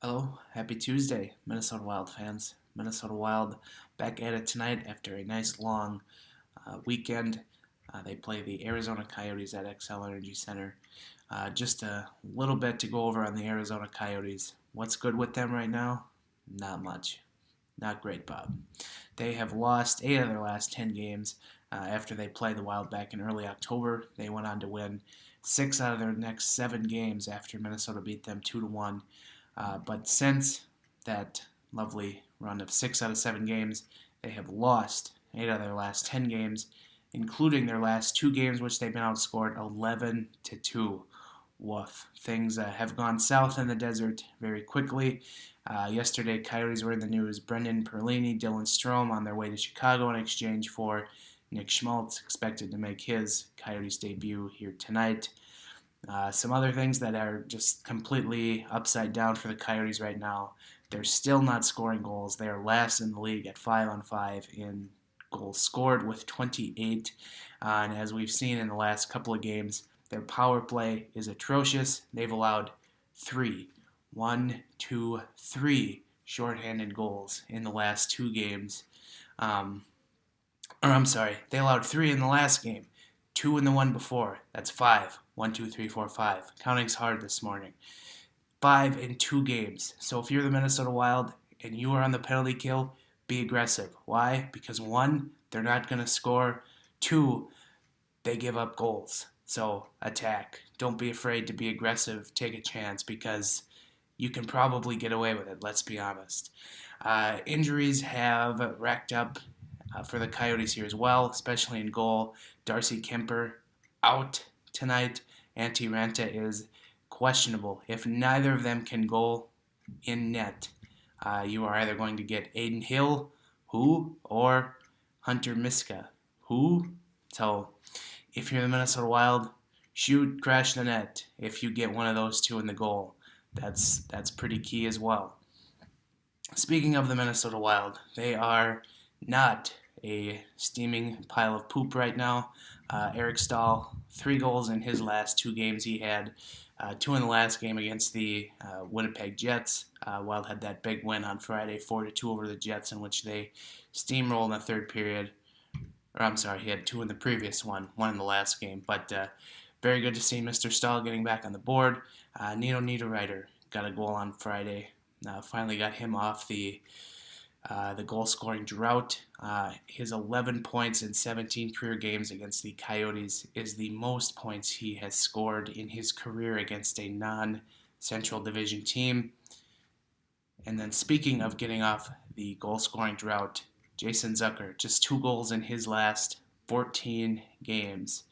Hello, happy Tuesday, Minnesota Wild fans. Minnesota Wild back at it tonight after a nice long weekend. They play the Arizona Coyotes at XL Energy Center. Just a little bit to go over on the Arizona Coyotes. What's good with them right now? Not much. Not great, Bob. They have lost 8 of their last 10 games after they played the Wild back in early October. They went on to win 6 out of their next 7 games after Minnesota beat them 2-1. But since that lovely run of 6 out of 7 games, they have lost 8 out of their last 10 games, including their last 2 games, which they've been outscored 11-2. Woof. Things have gone south in the desert very quickly. Yesterday, Coyotes were in the news. Brendan Perlini, Dylan Strome on their way to Chicago in exchange for Nick Schmaltz, expected to make his Coyotes debut here tonight. Some other things that are just completely upside down for the Coyotes right now. They're still not scoring goals. They are last in the league at 5-on-5 in goals scored with 28. And as we've seen in the last couple of games, their power play is atrocious. They've allowed 3 shorthanded goals in the last 2 games. They allowed 3 in the last game. 2 in the one before. That's 5. 1, 2, 3, 4, 5. Counting's hard this morning. 5 in 2 games. So if you're the Minnesota Wild and you are on the penalty kill, be aggressive. Why? Because 1, they're not going to score. 2, they give up goals. So attack. Don't be afraid to be aggressive. Take a chance because you can probably get away with it, let's be honest. Injuries have racked up for the Coyotes here as well, especially in goal. Darcy Kemper out tonight. Antti Ranta is questionable. If neither of them can goal in net, you are either going to get Aiden Hill, or Hunter Miska, So if you're the Minnesota Wild, shoot, crash the net. If you get one of those two in the goal, that's pretty key as well. Speaking of the Minnesota Wild, they are not a steaming pile of poop right now. Eric Stahl, 3 goals in his last 2 games. He had 2 in the last game against the Winnipeg Jets. Wild had that big win on Friday, 4-2 over the Jets, in which they steamrolled in the third period. He had 2 in the previous one in the last game. But very good to see Mr. Stahl getting back on the board. Nino Niederreiter got a goal on Friday. Finally got him off the goal-scoring drought. His 11 points in 17 career games against the Coyotes is the most points he has scored in his career against a non-Central Division team. And then speaking of getting off the goal-scoring drought, Jason Zucker, just 2 goals in his last 14 games,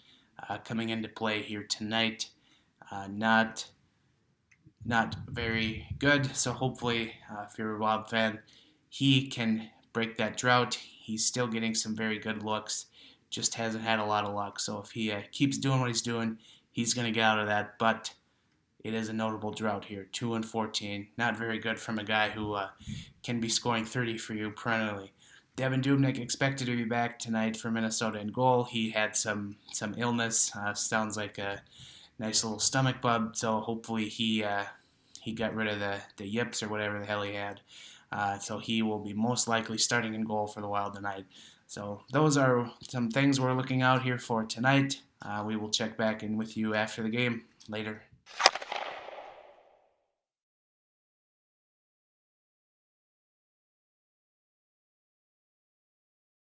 coming into play here tonight. Not very good, so hopefully, if you're a Wild fan, he can break that drought. He's still getting some very good looks, just hasn't had a lot of luck. So if he keeps doing what he's doing, he's going to get out of that. But it is a notable drought here, 2-14. Not very good from a guy who can be scoring 30 for you perennially. Devin Dubnyk expected to be back tonight for Minnesota in goal. He had some illness. Sounds like a nice little stomach bug. So hopefully he got rid of the yips or whatever the hell he had. So he will be most likely starting in goal for the Wild tonight. So those are some things we're looking out here for tonight. We will check back in with you after the game. Later.